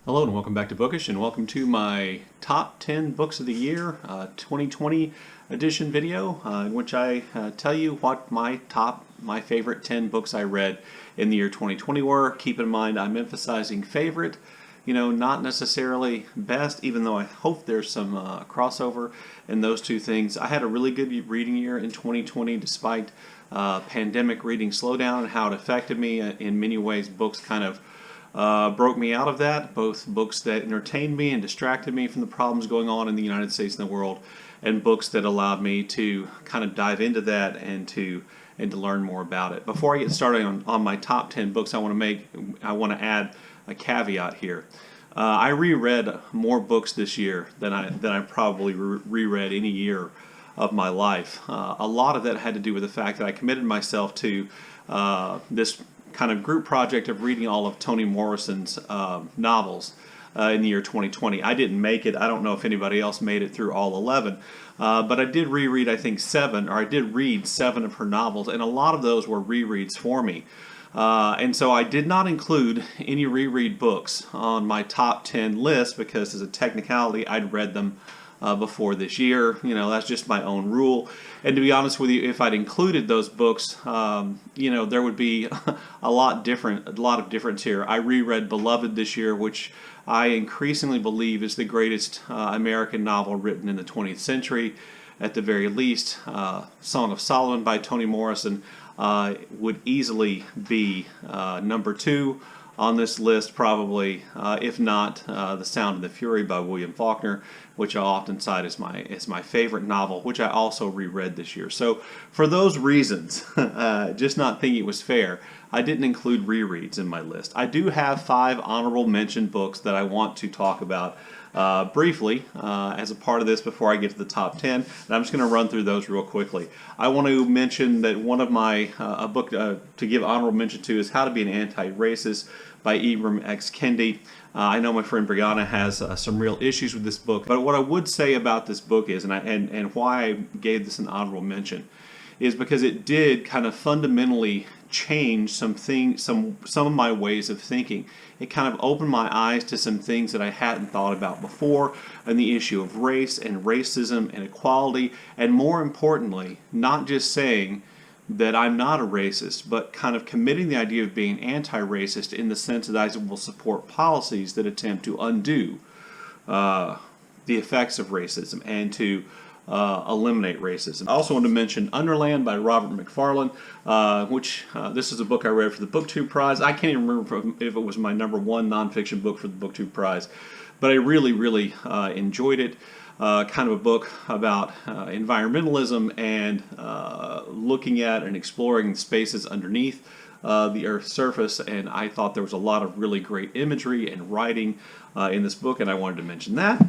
Hello and welcome back to Bookish, and welcome to my top 10 books of the year 2020 edition video, in which I tell you what my favorite 10 books I read in the year 2020 were. Keep in mind I'm emphasizing favorite, not necessarily best, even though I hope there's some crossover in those two things. I had a really good reading year in 2020 despite pandemic reading slowdown and how it affected me. In many ways, books kind of broke me out of that, both books that entertained me and distracted me from the problems going on in the United States and the world, and books that allowed me to kind of dive into that and to learn more about it. Before I get started on my top 10 books, I want to add a caveat here. I reread more books this year than I probably reread any year of my life. A lot of that had to do with the fact that I committed myself to this kind of group project of reading all of Toni Morrison's novels in the year 2020. I didn't make it. I don't know if anybody else made it through all 11, but I did reread, I think, I did read 7 of her novels, and a lot of those were rereads for me. And so I did not include any reread books on my top 10 list because, as a technicality, I'd read them before this year. That's just my own rule. And to be honest with you, if I'd included those books, there would be a lot of difference here. I reread Beloved this year, which I increasingly believe is the greatest American novel written in the 20th century. At the very least, Song of Solomon by Toni Morrison would easily be number 2 on this list, probably, if not The Sound and the Fury by William Faulkner, which I often cite as my favorite novel, which I also reread this year. So for those reasons, just not thinking it was fair, I didn't include rereads in my list. I do have 5 honorable mention books that I want to talk about briefly as a part of this before I get to the top 10, and I'm just going to run through those real quickly. I want to mention that one of my a book to give honorable mention to is How to Be an Anti-Racist by Ibram X. Kendi. I know my friend Brianna has some real issues with this book, but what I would say about this book is, and why I gave this an honorable mention, is because it did kind of fundamentally change some of my ways of thinking. It kind of opened my eyes to some things that I hadn't thought about before, and the issue of race and racism and equality, and more importantly, not just saying that I'm not a racist, but kind of committing the idea of being anti-racist in the sense that I will support policies that attempt to undo the effects of racism and to eliminate racism. I also want to mention Underland by Robert MacFarlane, which this is a book I read for the BookTube Prize. I can't even remember if it was my number 1 nonfiction book for the BookTube Prize, but I really, really enjoyed it. Kind of a book about environmentalism and looking at and exploring spaces underneath the Earth's surface, and I thought there was a lot of really great imagery and writing in this book, and I wanted to mention that.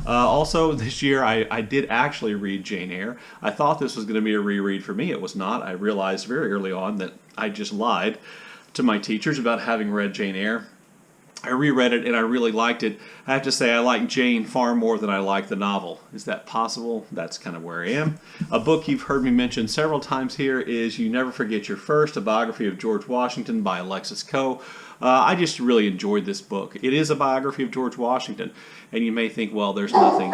Also, this year I did actually read Jane Eyre. I thought this was going to be a reread for me. It was not. I realized very early on that I just lied to my teachers about having read Jane Eyre. I reread it and I really liked it. I have to say I like Jane far more than I like the novel. Is that possible? That's kind of where I am. A book you've heard me mention several times here is You Never Forget Your First, a biography of George Washington by Alexis Coe. I just really enjoyed this book. It is a biography of George Washington, and you may think, well, there's nothing.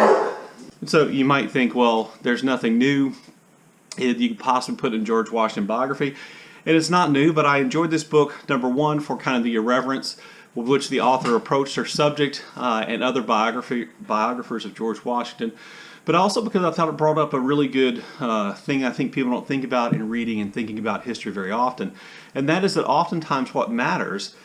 So you might think, well, there's nothing new you could possibly put in George Washington biography. And it's not new, but I enjoyed this book, number 1, for kind of the irreverence with which the author approached her subject and other biographers of George Washington, but also because I thought it brought up a really good thing I think people don't think about in reading and thinking about history very often, and that is that oftentimes what matters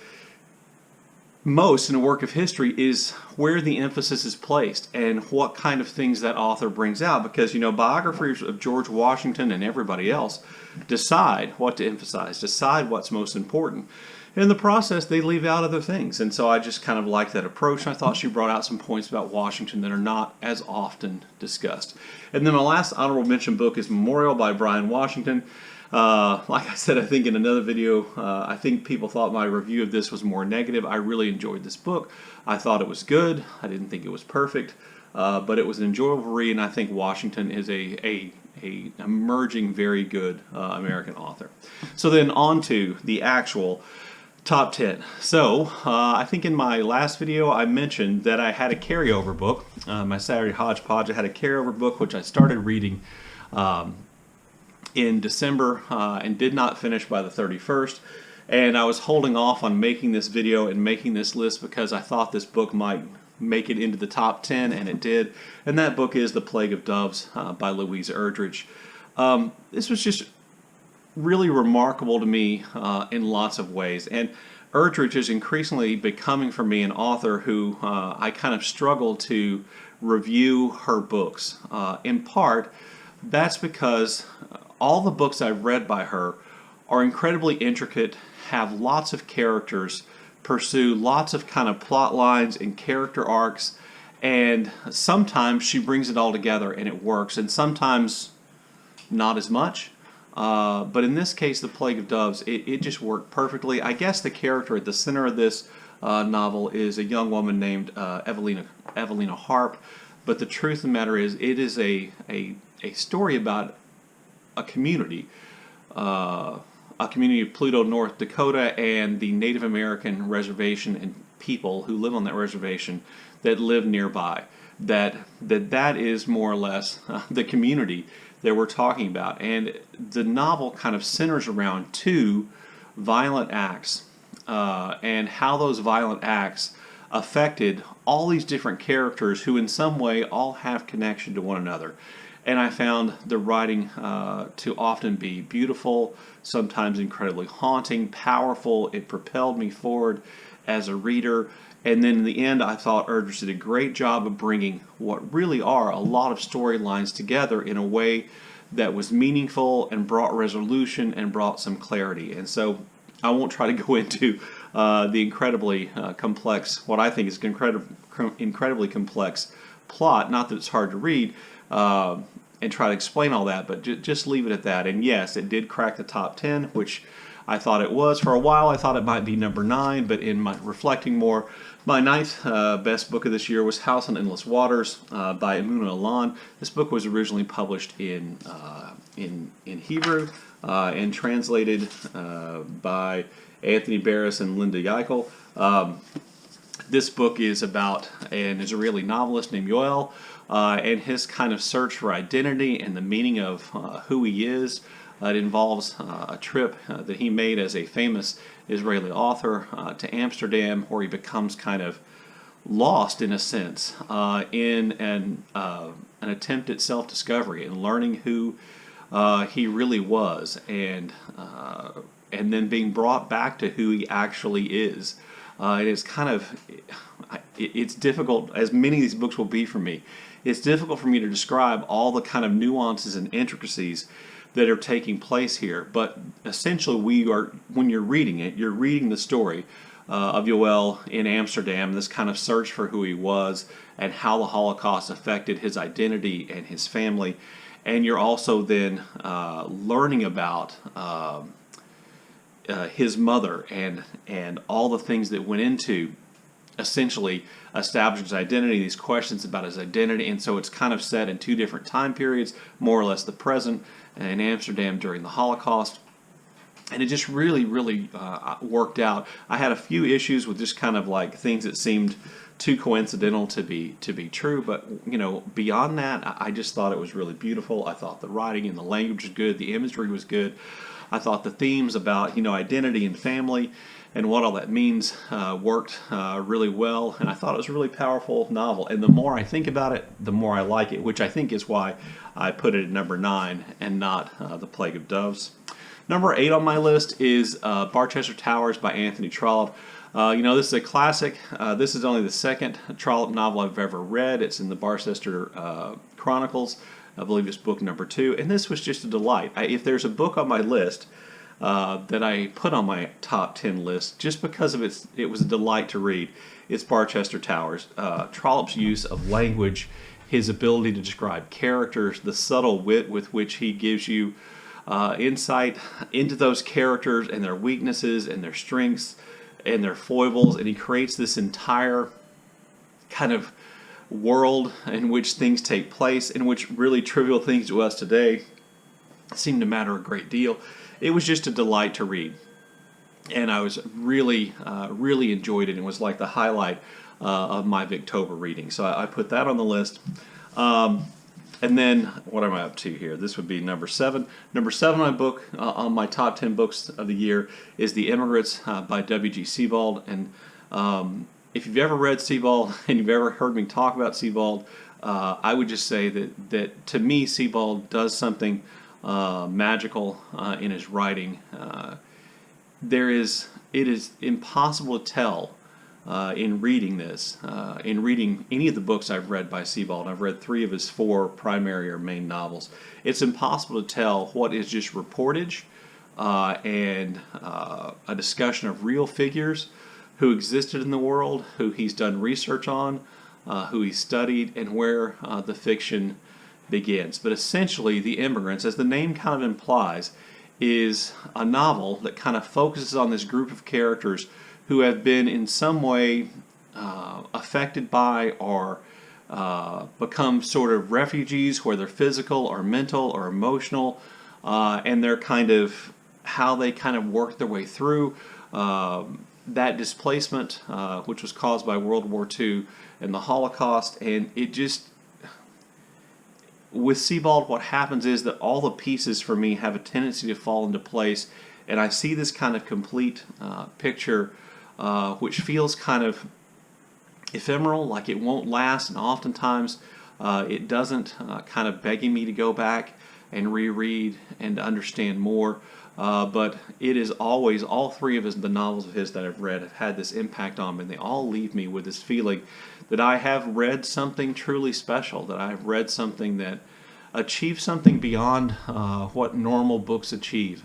most in a work of history is where the emphasis is placed and what kind of things that author brings out, because biographers of George Washington and everybody else decide what to emphasize, decide what's most important. In the process, they leave out other things, and so I just kind of like that approach, and I thought she brought out some points about Washington that are not as often discussed. And then my last honorable mention book is Memorial by Bryan Washington. Like I said, I think in another video, I think people thought my review of this was more negative. I really enjoyed this book. I thought it was good. I didn't think it was perfect, but it was an enjoyable read, and I think Washington is a emerging, very good American author. So then on to the actual Top 10. So, I think in my last video I mentioned that I had a carryover book, my Saturday Hodgepodge. I had a carryover book which I started reading in December and did not finish by the 31st. And I was holding off on making this video and making this list because I thought this book might make it into the top 10, and it did. And that book is The Plague of Doves by Louise Erdrich. This was just really remarkable to me in lots of ways. And Erdrich is increasingly becoming for me an author who I kind of struggle to review her books. In part, that's because all the books I've read by her are incredibly intricate, have lots of characters, pursue lots of kind of plot lines and character arcs, and sometimes she brings it all together and it works, and sometimes not as much. But in this case, The Plague of Doves, it just worked perfectly. I guess the character at the center of this novel is a young woman named Evelina Harp. But the truth of the matter is, it is a story about a community of Pluto, North Dakota, and the Native American reservation and people who live on that reservation that live nearby. That is more or less the community that we're talking about. And the novel kind of centers around two violent acts and how those violent acts affected all these different characters who in some way all have connection to one another. And I found the writing to often be beautiful, sometimes incredibly haunting, powerful. It propelled me forward as a reader. And then in the end, I thought Erdrich did a great job of bringing what really are a lot of storylines together in a way that was meaningful and brought resolution and brought some clarity. And so I won't try to go into the incredibly complex, what I think is incredibly complex plot, not that it's hard to read, and try to explain all that, but just leave it at that. And yes, it did crack the top 10, which I thought it was. For a while, I thought it might be number 9, but in my reflecting more, my 9th best book of this year was House on Endless Waters by Emuna Elon. This book was originally published in Hebrew and translated by Anthony Barris and Linda Yeichel. This book is about an Israeli novelist named Yoel and his kind of search for identity and the meaning of who he is. It involves a trip that he made as a famous Israeli author to Amsterdam, where he becomes kind of lost in a sense in an attempt at self-discovery and learning who he really was, and then being brought back to who he actually is. It is kind of, it's difficult, as many of these books will be for me, it's difficult for me to describe all the kind of nuances and intricacies that are taking place here. But essentially, when you're reading it, you're reading the story of Yoel in Amsterdam, this kind of search for who he was and how the Holocaust affected his identity and his family. And you're also then learning about his mother and all the things that went into essentially establishing his identity, these questions about his identity. And so it's kind of set in two different time periods, more or less the present, in Amsterdam during the Holocaust. And it just really, really worked out. I had a few issues with just kind of like things that seemed too coincidental to be true, but you know, beyond that, I just thought it was really beautiful. I thought the writing and the language was good, the imagery was good. I thought the themes about, you know, identity and family and what all that means worked really well, and I thought it was a really powerful novel. And the more I think about it, the more I like it, which I think is why I put it at number 9 and not The Plague of Doves. Number 8 on my list is Barchester Towers by Anthony Trollope. You know, this is a classic. This is only the second Trollope novel I've ever read. It's in the Barchester Chronicles. I believe it's book number 2, and this was just a delight. If there's a book on my list that I put on my top 10 list just because of it was a delight to read, it's Barchester Towers. Trollope's use of language, his ability to describe characters, the subtle wit with which he gives you insight into those characters and their weaknesses and their strengths and their foibles, and he creates this entire kind of world in which things take place, in which really trivial things to us today seem to matter a great deal. It was just a delight to read. and I was really, really enjoyed it. It was like the highlight of my Victober reading. So I put that on the list. And then, what am I up to here? This would be number 7. Number 7 on my book, on my top 10 books of the year, is The Immigrants by W.G. Sebald. And if you've ever read Sebald and you've ever heard me talk about Sebald, I would just say that to me, Sebald does something magical in his writing. It is impossible to tell in reading this, in reading any of the books I've read by Sebald. I've read 3 of his 4 primary or main novels. It's impossible to tell what is just reportage and a discussion of real figures who existed in the world, who he's done research on, who he studied, and where the fiction begins. But essentially, The Immigrants, as the name kind of implies, is a novel that kind of focuses on this group of characters who have been in some way affected by or become sort of refugees, whether physical or mental or emotional, and they're kind of how they kind of work their way through that displacement, which was caused by World War II and the Holocaust. And it just, with Sebald, what happens is that all the pieces for me have a tendency to fall into place, and I see this kind of complete picture which feels kind of ephemeral, like it won't last, and oftentimes it doesn't, kind of begging me to go back and reread and to understand more. But it is always, all 3 of the novels of his that I've read have had this impact on me, and they all leave me with this feeling that I have read something truly special, that I have read something that achieved something beyond what normal books achieve.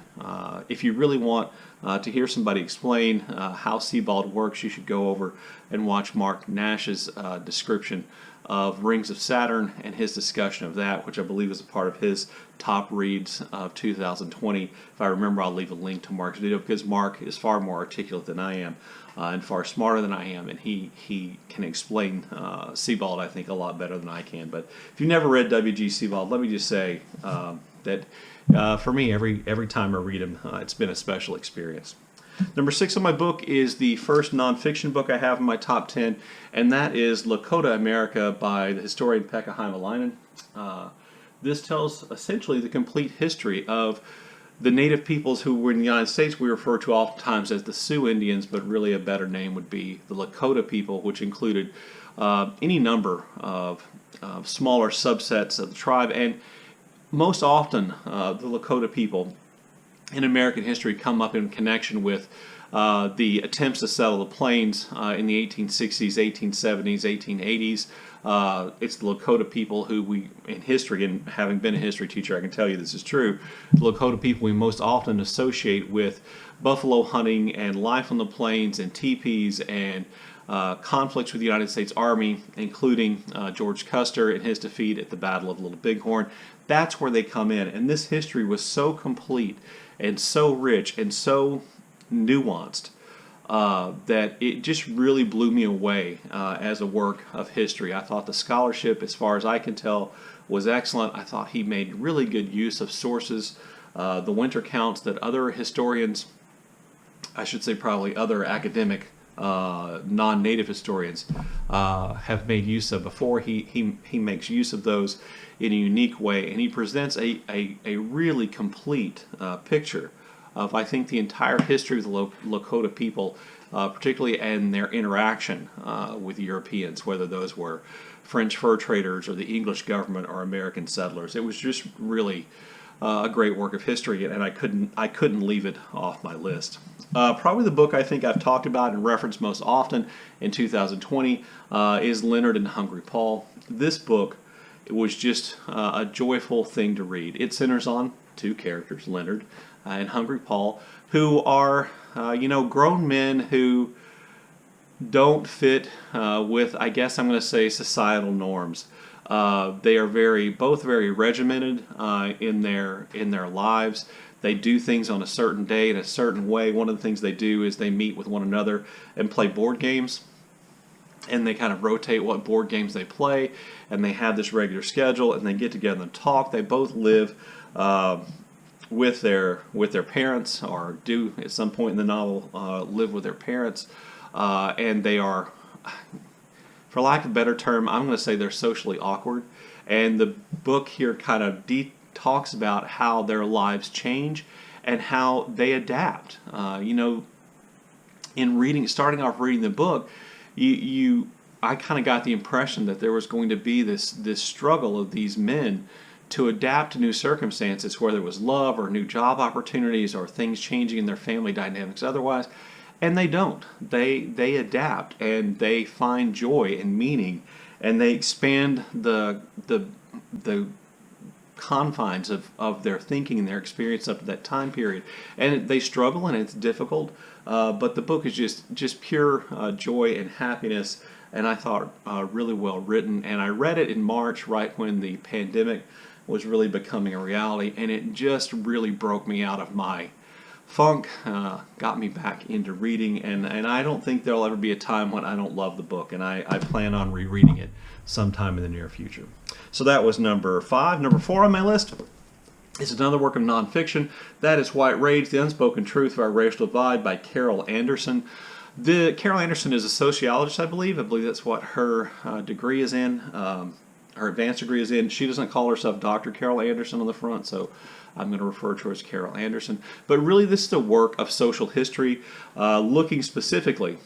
If you really want to hear somebody explain how Sebald works, you should go over and watch Marc Nash's description of Rings of Saturn and his discussion of that, which I believe is a part of his top reads of 2020. If I remember, I'll leave a link to Marc's video, because Marc is far more articulate than I am and far smarter than I am, and he can explain Sebald, I think, a lot better than I can. But if you've never read W.G. Sebald, let me just say that for me, every time I read him, it's been a special experience. Number 6 on my book is the first nonfiction book I have in my top 10, and that is Lakota America by the historian Pekka Haimalainen. This tells essentially the complete history of the native peoples who were in the United States. We refer to oftentimes as the Sioux Indians, but really a better name would be the Lakota people, which included any number of smaller subsets of the tribe. And most often, the Lakota people in American history come up in connection with the attempts to settle the plains in the 1860s, 1870s, 1880s. It's the Lakota people who we, in history, and having been a history teacher, I can tell you this is true, the Lakota people we most often associate with buffalo hunting and life on the plains and teepees and conflicts with the United States Army, including George Custer and his defeat at the Battle of Little Bighorn. That's where they come in, and this history was so complete and so rich and so nuanced that it just really blew me away as a work of history. I thought the scholarship, as far as I can tell, was excellent. I thought he made really good use of sources, the winter counts that other historians, I should say probably other academic non-native historians have made use of before. He makes use of those in a unique way, and he presents a really complete picture of, I think, the entire history of the Lakota people, particularly in their interaction with Europeans, whether those were French fur traders or the English government or American settlers. It was just really a great work of history, and I couldn't leave it off my list. Probably the book I think I've talked about and referenced most often in 2020 is Leonard and Hungry Paul. This book, it was just a joyful thing to read. It centers on 2 characters, Leonard and Hungry Paul, who are grown men who don't fit with, I guess I'm going to say, societal norms. They are both very regimented in their lives. They do things on a certain day in a certain way. One of the things they do is they meet with one another and play board games, and they kind of rotate what board games they play, and they have this regular schedule, and they get together and talk. They both live with their parents, or do at some point in the novel live with their parents, and they are, for lack of a better term, I'm going to say they're socially awkward. And the book here kind of talks about how their lives change and how they adapt. In starting off reading the book, I kind of got the impression that there was going to be this struggle of these men to adapt to new circumstances, whether it was love or new job opportunities or things changing in their family dynamics otherwise. And they don't. They adapt, and they find joy and meaning, and they expand the confines of their thinking and their experience up to that time period. And they struggle, and it's difficult, but the book is just pure joy and happiness, and I thought really well written. And I read it in March, right when the pandemic was really becoming a reality, and it just really broke me out of my funk, got me back into reading, and I don't think there'll ever be a time when I don't love the book, and I plan on rereading it sometime in the near future. So that was number 5. Number 4 on my list is another work of nonfiction. That is White Rage, The Unspoken Truth of Our Racial Divide by Carol Anderson. Carol Anderson is a sociologist, I believe. I believe that's what her degree is in, her advanced degree is in. She doesn't call herself Dr. Carol Anderson on the front, so I'm going to refer to her as Carol Anderson. But really, this is a work of social history, looking specifically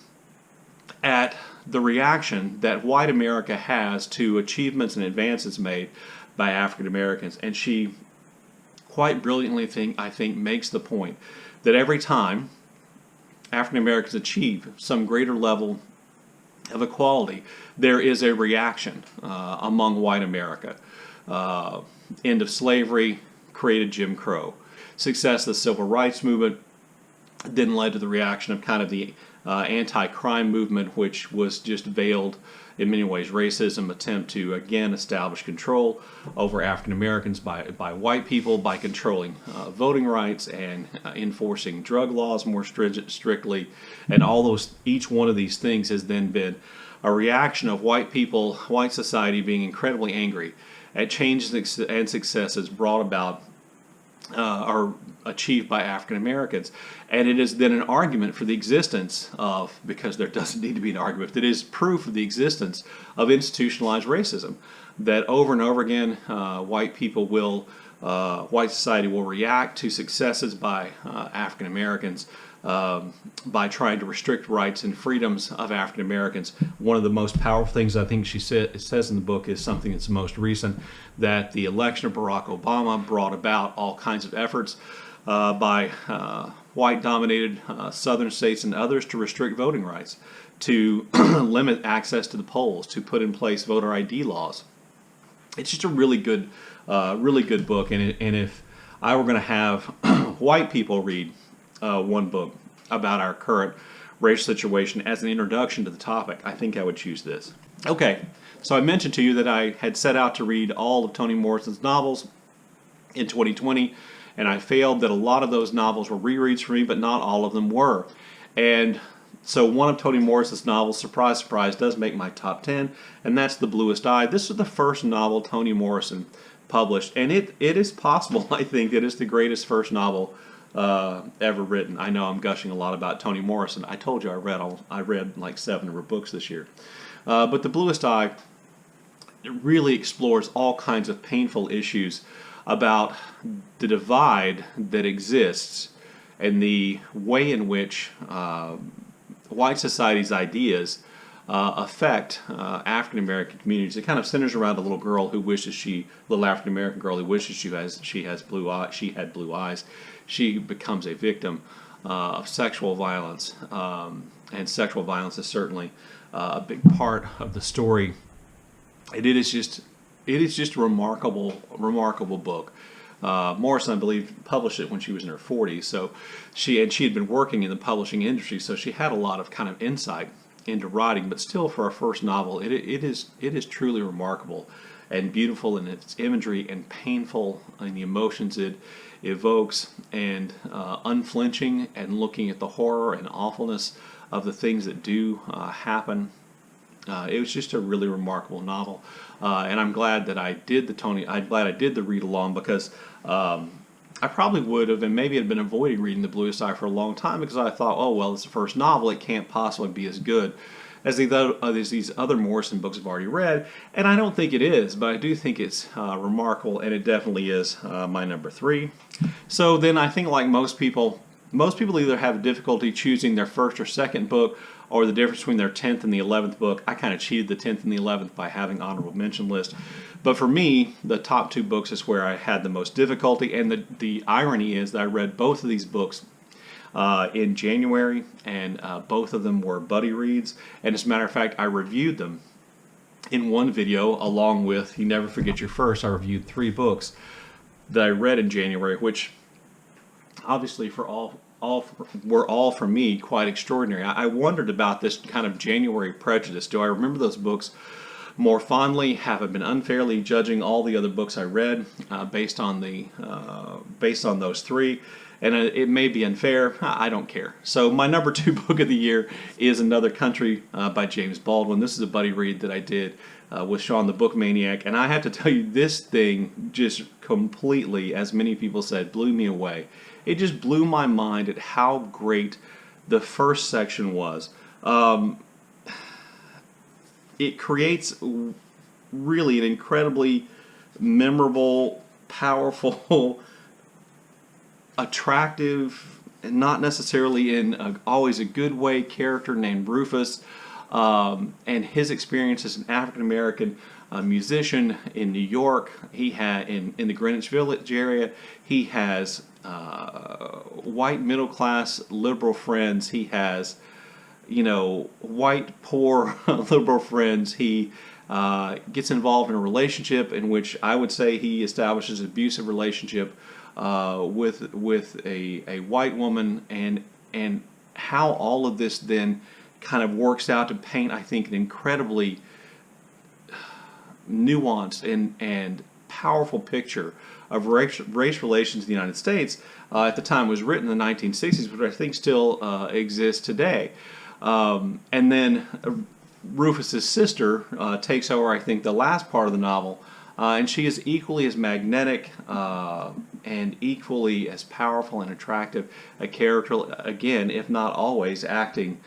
at the reaction that white America has to achievements and advances made by African Americans. And she quite brilliantly, I think, makes the point that every time African Americans achieve some greater level of equality, there is a reaction among white America. End of slavery created Jim Crow. Success of the Civil Rights Movement then led to the reaction of kind of the anti-crime movement, which was just veiled, in many ways, racism, attempt to, again, establish control over African Americans by white people, by controlling voting rights and enforcing drug laws more strictly. And each one of these things has then been a reaction of white people, white society being incredibly angry at changes and successes brought about or achieved by African Americans. And it is then an argument for the existence of, because there doesn't need to be an argument, that is proof of the existence of institutionalized racism. That over and over again, white society will react to successes by African Americans by trying to restrict rights and freedoms of African Americans. One of the most powerful things I think it says in the book is something that's most recent, that the election of Barack Obama brought about all kinds of efforts by white-dominated southern states and others to restrict voting rights, to limit access to the polls, to put in place voter ID laws. It's just a really good book, and if I were going to have white people read one book about our current racial situation as an introduction to the topic, I think I would choose this. Okay, so I mentioned to you that I had set out to read all of Toni Morrison's novels in 2020, and I failed. That a lot of those novels were rereads for me, but not all of them were. And so one of Toni Morrison's novels, surprise, surprise, does make my top 10, and that's The Bluest Eye. This is the first novel Toni Morrison published, and it is possible, I think, it is the greatest first novel ever written. I know I'm gushing a lot about Toni Morrison. I told you I read like 7 of her books this year. But The Bluest Eye really explores all kinds of painful issues about the divide that exists and the way in which white society's ideas affect African American communities. It kind of centers around a little girl who wishes little African American girl who wishes she had blue eyes. She becomes a victim of sexual violence, and sexual violence is certainly a big part of the story. And it is just a remarkable book. Morrison, I believe, published it when she was in her 40s. So she had been working in the publishing industry, so she had a lot of kind of insight into writing. But still, for a first novel, it is truly remarkable and beautiful in its imagery and painful in the emotions it evokes, and unflinching and looking at the horror and awfulness of the things that do happen. It was just a really remarkable novel, and I'm glad that I did the read along, because I probably would have, and maybe had been avoiding reading The Bluest Eye for a long time because I thought, oh, well, it's the first novel. It can't possibly be as good as these other Morrison books I've already read. And I don't think it is, but I do think it's remarkable, and it definitely is my number 3. So then I think, like most people either have difficulty choosing their first or second book, or the difference between their 10th and the 11th book. I kind of cheated the 10th and the 11th by having honorable mention list. But for me, the top 2 books is where I had the most difficulty, and the irony is that I read both of these books in January, and both of them were buddy reads. And as a matter of fact, I reviewed them in one video along with You Never Forget Your First. I reviewed 3 books that I read in January, which obviously were all for me quite extraordinary. I wondered about this kind of January prejudice. Do I remember those books more fondly? Have I been unfairly judging all the other books I read based on those 3? And it may be unfair. I don't care. So my number 2 book of the year is Another Country by James Baldwin. This is a buddy read that I did with Sean the Book Maniac, and I have to tell you, this thing just completely, as many people said, blew me away. It just blew my mind at how great the first section was. It creates really an incredibly memorable, powerful, attractive, and not necessarily in always a good way, character named Rufus, and his experience as an African-American musician in New York. He had in the Greenwich Village area. He has white middle-class liberal friends. He has, white poor liberal friends. He gets involved in a relationship in which I would say he establishes an abusive relationship with a white woman, and how all of this then kind of works out to paint, I think, an incredibly nuanced and powerful picture of race relations in the United States at the time. It was written in the 1960s, but I think still exists today. And then Rufus's sister takes over, I think, the last part of the novel, and she is equally as magnetic and equally as powerful and attractive a character, again, if not always, acting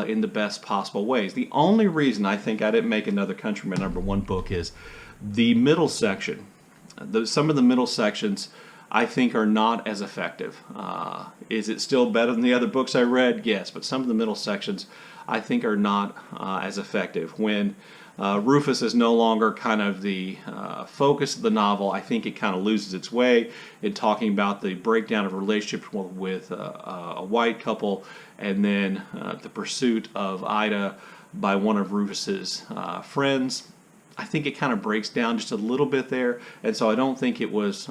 in the best possible ways. The only reason I think I didn't make Another Country my number 1 book is the middle section. Some of the middle sections I think are not as effective. Is it still better than the other books I read? Yes, but some of the middle sections I think are not as effective. When Rufus is no longer kind of the focus of the novel, I think it kind of loses its way in talking about the breakdown of relationships with a white couple, and then the pursuit of Ida by one of Rufus's friends. I think it kind of breaks down just a little bit there, and so I don't think it was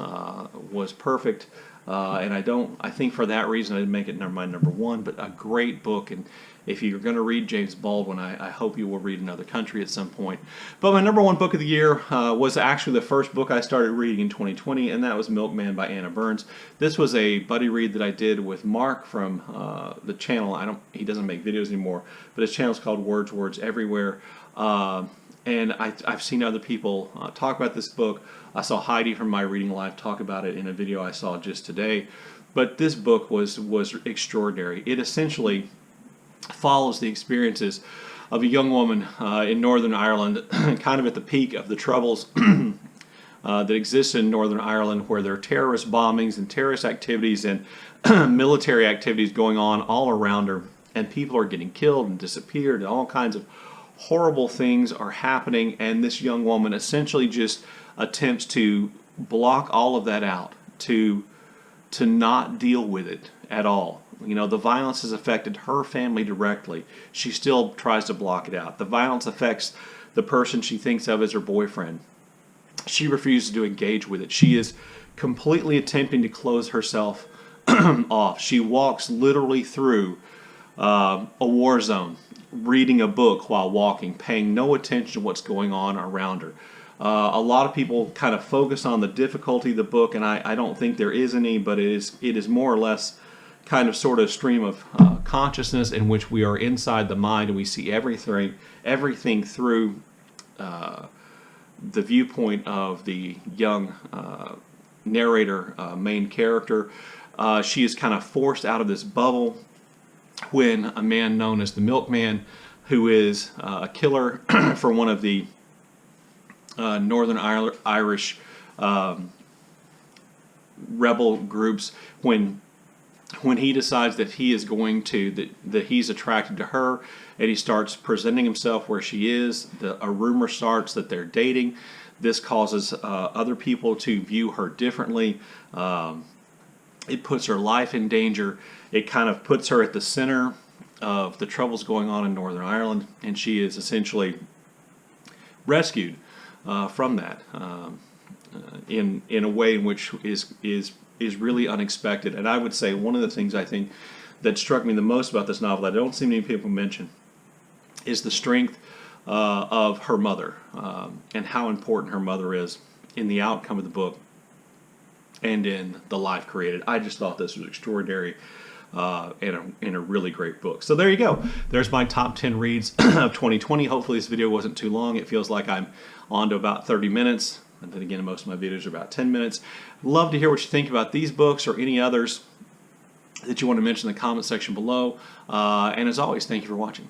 perfect. And I think for that reason I didn't make it my number 1, but a great book. And if you're going to read James Baldwin, I hope you will read Another Country at some point. But my number 1 book of the year was actually the first book I started reading in 2020, and that was Milkman by Anna Burns. This was a buddy read that I did with Mark from the channel. He doesn't make videos anymore, but his channel is called Words Everywhere. And I've seen other people talk about this book. I saw Heidi from My Reading Life talk about it in a video I saw just today. But this book was extraordinary. It essentially follows the experiences of a young woman in Northern Ireland, kind of at the peak of the troubles that exist in Northern Ireland, where there are terrorist bombings and terrorist activities and military activities going on all around her. And people are getting killed and disappeared, and all kinds of horrible things are happening, and this young woman essentially just attempts to block all of that out, to not deal with it at all. The violence has affected her family directly. She still tries to block it out. The violence affects the person she thinks of as her boyfriend. She refuses to engage with it. She is completely attempting to close herself off. She walks literally through a war zone, reading a book while walking, paying no attention to what's going on around her. A lot of people kind of focus on the difficulty of the book, and I don't think there is any, but it is more or less kind of sort of stream of consciousness in which we are inside the mind, and we see everything through the viewpoint of the young narrator, main character. She is kind of forced out of this bubble when a man known as the Milkman, who is a killer for one of the Northern Irish rebel groups, when he decides that he is going to, that he's attracted to her, and he starts presenting himself where she is, a rumor starts that they're dating. This causes other people to view her differently. It puts her life in danger. It kind of puts her at the center of the troubles going on in Northern Ireland, and she is essentially rescued from that in a way in which is really unexpected. And I would say one of the things I think that struck me the most about this novel that I don't see many people mention is the strength of her mother, and how important her mother is in the outcome of the book and in the life created. I just thought this was extraordinary and a really great book. So there you go. There's my top 10 reads of 2020. Hopefully this video wasn't too long. It feels like I'm on to about 30 minutes. And then again, most of my videos are about 10 minutes. Love to hear what you think about these books or any others that you want to mention in the comment section below. And as always, thank you for watching.